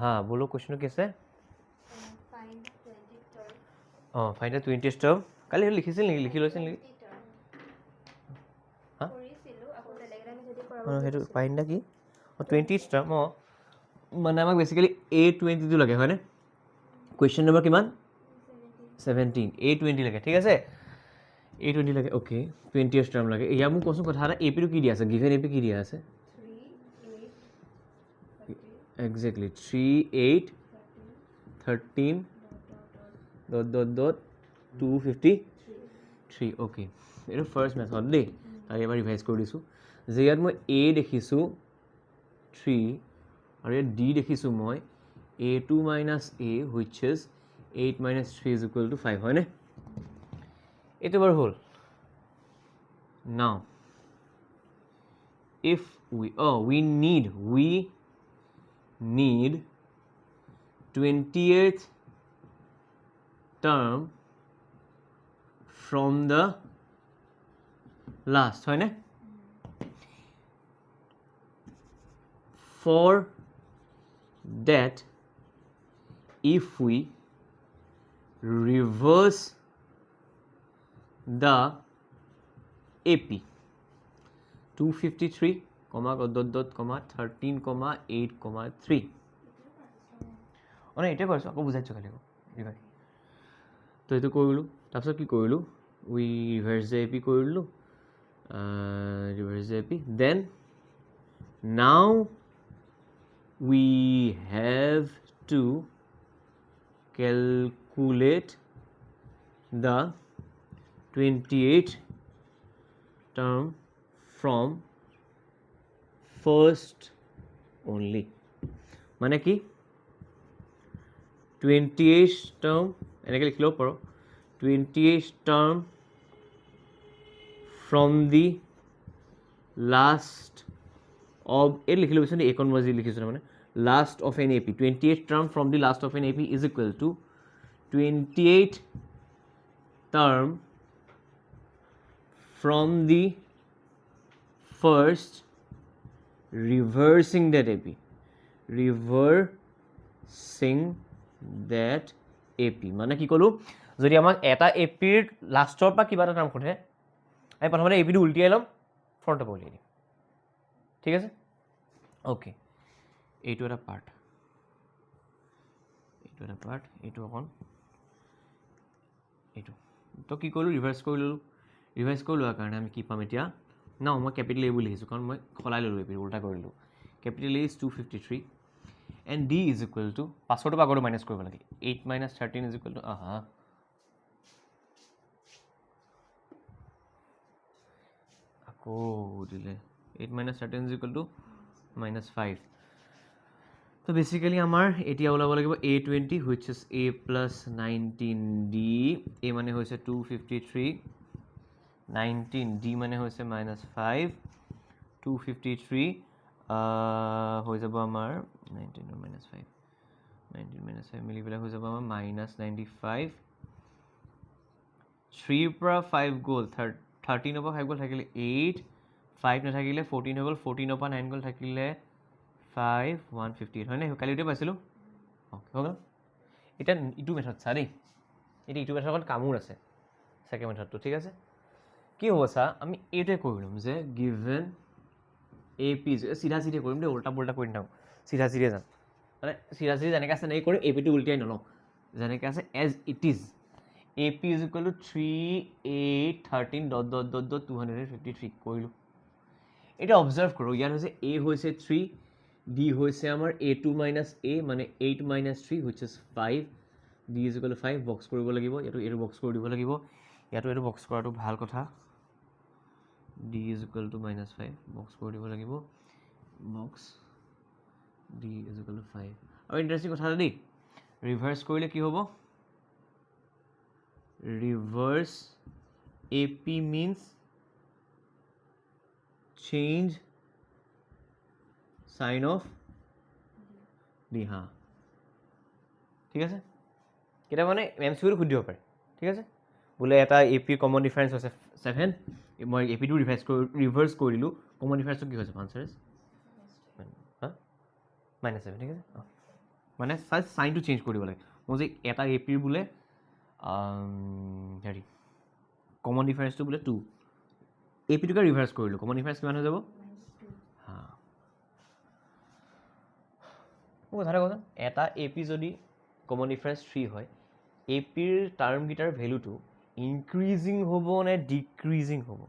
हाँ बोलो क्वेश्चन कैसे फाइंड द 20th टर्म কালি লিখিছিল নেকি লিখি লৈছিল নেকি হা সেইটো ফাইন্ড দা কি 20th টাৰ্ম মানে আমাক বেসিক্যালি A20 টো লাগে হয়নে কোৱেশ্চন নম্বৰ কিমান 17 A20 লাগে ঠিক আছে A20 লাগে ওকে 20th টাৰ্ম লাগে ইয়া মোক কোৱেশ্চন কথা এটা AP টো কি দিয়া আছে গিভেন AP কি দিয়া আছে 3 8 exactly 3 8 13 253 ওকে এটা ফার্স্ট মেথড দেই তাই এবাৰ ৰিভাইজ কৰি দিছোঁ যে ইয়াত মই A দেখিছোঁ 3 আৰু ইয়াত D দেখিছোঁ মই A2 minus A which is 8 minus 3 is equal to 5 হয়নে এইটো বাৰু হ'ল now if we need 20th term from the last হয় না for that if we reverse the AP 253 comma dot dot comma 13 comma 8 comma 3 মানে এটা কৰিছো আকৌ বুজাইছো খালি ৰিভাই তো এইটো কৰিলো তাৰপিছত কি কৰিলো we reverse the AP কৰিলো reverse the AP then now we have to calculate the 28th term from first only মানে কি 28th term এনেকৈ লিখি ল'ব পাৰোঁ 28th term from the last of এই লিখি ল'বিচোন এইখন মই যি লিখিছোঁ মানে last of an AP 28th term from the last of an AP is equal to 28th term from the first reversing that AP reversing that AP মানে কি ক'লো যদি আমাক এটা এপিৰ লাষ্টৰ পৰা কিবা এটা টাৰ্ম সোধে আমি প্ৰথমতে এপিটো উল্টিয়াই ল'ম ফ্ৰণ্টৰ পৰা উলিয়াই দিম ঠিক আছে ওকে এইটো এটা পাৰ্ট এইটো অকণ এইটো তো কি কৰিলোঁ ৰিভাৰ্চ কৰি ল'লোঁ ৰিভাইজ কৰি লোৱাৰ কাৰণে আমি কি পাম এতিয়া ন মই কেপিটেল A বুলি লিখিছোঁ কাৰণ মই সলাই ল'লোঁ এপিৰ উল্টা কৰিলোঁ capital A is 253 and D is equal to পাছৰটো আগৰটো মাইনাছ কৰিব লাগে 8 minus 13 is equal to আকৌ দিলে 8 minus 13 is equal to minus 5 তো বেসিক্যালি আমাৰ এতিয়া ওলাব লাগিব A20 which is A plus 19D A মানে হৈছে 253 19 D মানে হৈছে minus 5 253 হৈ যাব আমাৰ 19 minus 5 19 minus 5 মিলি পেলাই হৈ যাব আমাৰ minus 95 3 পৰা 5 গ'ল 13 পৰা 5 গ'ল থাকিলে 8 5 নাথাকিলে 14 হৈ গ'ল 14 পৰা 9 গ'ল থাকিলে 5 158 হয় নে কালি এইটো পাইছিলোঁ অ'কে হৈ গ'ল এতিয়া ইটো মেথড চা দেই এতিয়া ইটো মেথড অকণ কামোৰ আছে ছেকেণ্ড মেথডটো ঠিক আছে কি হ'ব চা আমি এইটোৱে কৰি ল'ম যে গিভেন AP চিধা চিধি কৰিম দেই উল্টা পুল্টা কৰি নাথাকোঁ চিধা চিধি যাম মানে চিধা চিধি যেনেকৈ আছে এনেকৈ কৰিম APটো উল্টাই নলওঁ যেনেকৈ আছে as it is AP is equal to 3 8 13 dot dot dot dot 253 কৰিলোঁ এতিয়া অবজাৰ্ভ কৰোঁ ইয়াত হৈছে A হৈছে 3 D হৈছে আমাৰ A2 minus A মানে 8 minus 3 which is 5 D is equal to 5 box কৰিব লাগিব ইয়াতো এইটো বক্স কৰি দিব লাগিব ইয়াতো এইটো বক্স কৰাটো ভাল কথা D is equal to minus 5 box কৰি দিব লাগিব box D is equal to 5 আৰু ইণ্টাৰেষ্টিং কথা এটা দেই ৰিভাৰ্চ কৰিলে কি হ'ব reverse AP means change sign of D হা ঠিক আছে কেটা মানে MCQ সুধিব পাৰে ঠিক আছে বোলে এটা AP কমন ডিফাৰেন্স হৈছে 7 মই AP টো ৰিভাৰ্স কৰি দিলোঁ কমন ডিফাৰেন্সটো কি হৈছে আনসাৰ ইজ -7 ঠিক আছে মানে চাইনটো চেঞ্জ কৰিব লাগে মই যে এটা এ পিৰ বোলে হেৰি কমন ডিফাৰেঞ্চটো বোলে 2 এ পিটোকে ৰিভাৰ্চ কৰিলোঁ কমন ডিফাৰেঞ্চ কিমান হৈ যাব হা মোক কথা এটা কওকচোন এটা এ পি যদি কমন ডিফাৰেঞ্চ 3 হয় এ পিৰ টাৰ্মকেইটাৰ ভেলুটো ইনক্ৰিজিং হ'ব নে ডিক্ৰিজিং হ'ব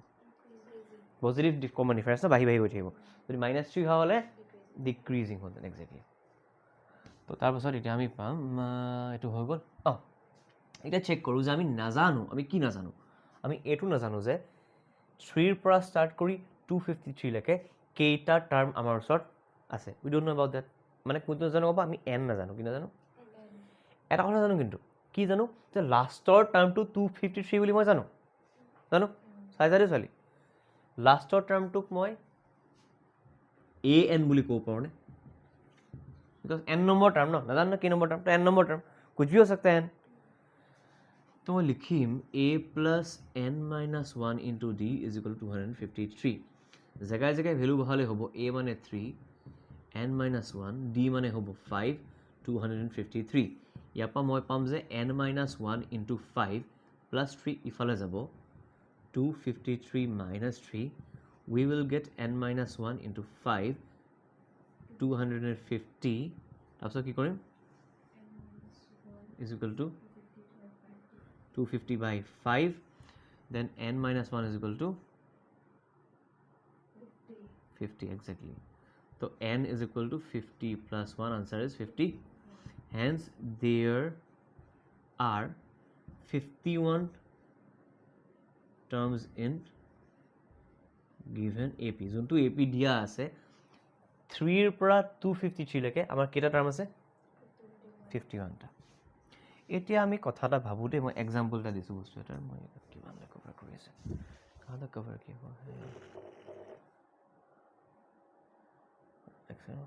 পজিটিভ কমন ডিফাৰেঞ্চ ন বাঢ়ি বাঢ়ি গৈ থাকিব যদি -3 হোৱা হ'লে ডিক্ৰিজিং হ'ল একজেক্টলি তো তাৰপাছত এতিয়া আমি পাম এইটো হৈ গ'ল এতিয়া চেক কৰোঁ যে আমি নাজানো আমি কি নাজানো আমি এইটো নাজানো যে 3ৰ পৰা ষ্টাৰ্ট কৰি 253 লৈকে কেইটা টাৰ্ম আমাৰ ওচৰত আছে we don't know' about date মানে কোনটো নাজানো ক'ব আমি এন নাজানো কি নাজানো এটা কথা জানো কিন্তু কি জানো যে লাষ্টৰ টাৰ্মটো 253 বুলি মই জানো চাই দেই ছোৱালী লাষ্টৰ টাৰ্মটোক মই এ এন বুলি ক'ব পাৰোঁনে बिकॉज n नंबर टर्म ना ना कि नंबर टर्म तो n नंबर टर्म कुछ भी हो सकता है n तो मैं लिखीम a plus n minus 1 into d is equal to 253 जगह जगह वैल्यू बहाले होबो a माने 3 n माइनस 1 d माने होबो 5 253 ইয়াৰ পৰা মই পাম যে n माइनस 1 इंटू 5 प्लस 3 ইফালে যাব 253 minus 3 we will get n minus 1 into 5 250 তাৰপিছত কি কৰিম is equal to 250 by 5 then n minus 1 is equal to 50 exactly so n is equal to 50 plus 1 answer is 50 hence there are 51 terms in given AP যোনটো AP দিয়া আছে 3 পৰা 253 লৈকে আমাৰ কেইটা term আছে 51টা এতিয়া আমি কথা এটা ভাবো দেই মই এক্সাম্পল এটা দিছো বস্তু এটা মই কিমান কভাৰ কৰি আছে কাহা কভাৰ কি হয় এক্সেল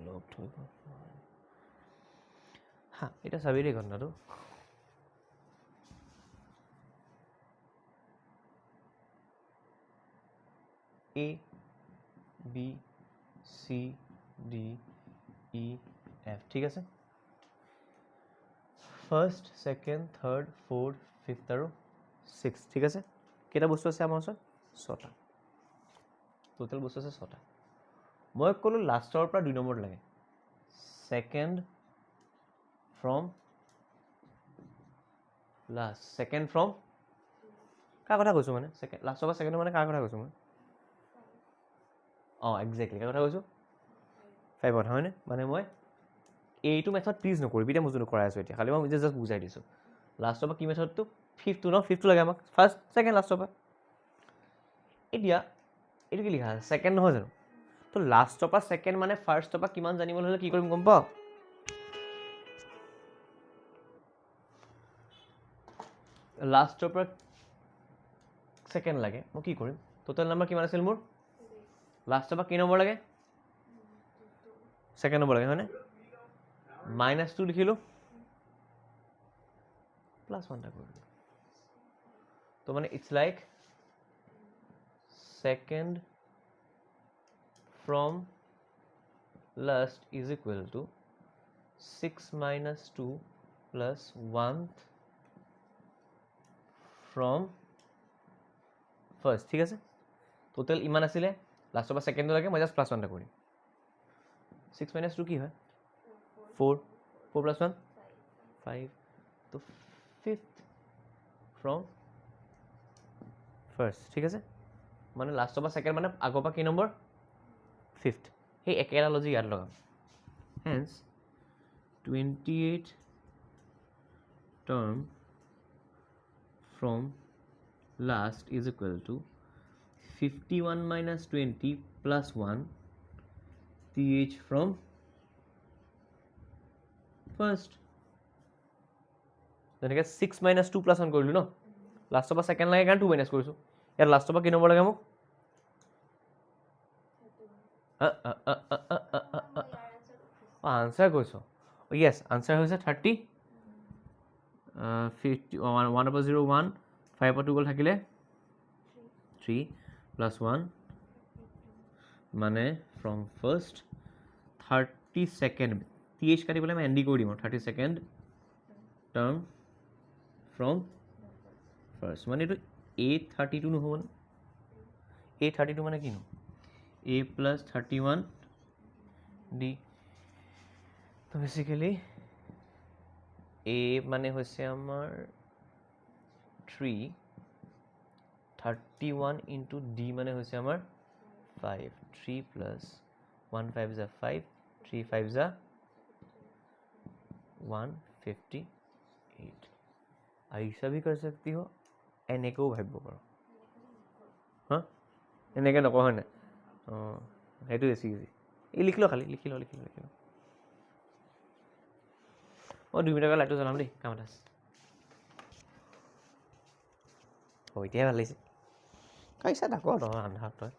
লক হৈ গ'ল হা এটা চাবি দেই ঘটনাটো A B C D E F ঠিক আছে first second third fourth fifth আৰু সিক্স ঠিক আছে কেইটা বস্তু আছে আমাৰ ওচৰত 6টা টোটাল বস্তু আছে 6টা মই ক'লো লাষ্টৰ পৰা 2 নম্বৰ লাগে second from last second from কাৰ কথা কৈছো মানে সেকেন্ড লাষ্টৰ পৰা সেকেন্ড মানে কাৰ কথা কৈছো মই এক্সেক্টলি কাৰ কথা কৈছো 5 কথা হয়নে মানে মই এইটো মেথড প্লিজ নকৰিবি এতিয়া মই যোনটো কৰাই আছো এতিয়া খালি মই জাষ্ট বুজাই দিছো লাষ্টৰ পৰা কি মেথডটো ফিফথটো লাগে আমাক ফাৰ্ষ্ট সেকেন্ড লাষ্টৰ পৰা এতিয়া এইটো কি লিখা আছে সেকেন্ড নহয় জানো তো লাষ্টৰ পৰা সেকেন্ড মানে ফাৰ্ষ্টৰ পৰা কিমান জানিবলৈ হলে কি কৰিম গম পাও লাষ্টৰ পৰা সেকেন্ড লাগে মই কি কৰিম টোটাল নম্বৰ কিমান আছিল মোৰ লাষ্টৰ পৰা কি নম্বৰ লাগে সেকেন্ড নম্বৰ লাগে হয়নে -2 লিখিলো +1 টা কৰিলো তো মানে it's like second from last is equal to 6 minus 2 plus 1 from first ঠিক আছে টোটাল ইমান আছিলে লাষ্টৰ পৰা সেকেন্ড লাগে মই জাস্ট +1 টা কৰিম 6 minus 2 কি হয় 4 4 plus 1 5 তো fifth from first ঠিক আছে মানে লাষ্টৰ পৰা সেকেন্ড মানে আগৰ পৰা কি number fifth hey ekera logic yaad lagam hence 28 term from last is equal to 51 minus 20 plus 1 th from first যেনেকৈ 6 minus 2 plus 1 কৰিলো ন লাষ্টৰ পৰা সেকেন্ড লাগে কাৰণ 2 minus কৰিছো ইয়াৰ লাষ্টৰ পৰা কি নম্বৰ লাগে মোক answer কৈছো yes answer হৈছে 30 50 1/01 5/2 গল থাকিলে 3 plus 1 মানে ফ্ৰম ফাৰ্ষ্ট 32nd TH কাটিবলৈ আমি এনডি কৰি দিম আৰু 32nd টাৰ্ম ফ্ৰম ফাৰ্ষ্ট মানে এইটো A32 নহ'ব নে A32 মানে কিনো A প্লাছ 31 ডি তো বেচিকেলি A মানে হৈছে আমাৰ 31 ইনটু D মানে হৈছে আমাৰ 5 3 প্লাছ 1 5 যা 5 3 5 যা 158 ऐसा भी कर सकती हो এনেকেও ভাবিব পাৰোঁ হা এনেকৈ নকওঁ হয় নাই অঁ সেইটো বেছি ইজি এই লিখি লওঁ খালি লিখি লওঁ মই 2 মিনিটৰ লাইটটো জ্বলাম দেই কাম এটা আছে এতিয়াহে ভাল লাগিছে কাইছা থাকোঁ তই আন্ধাৰত তই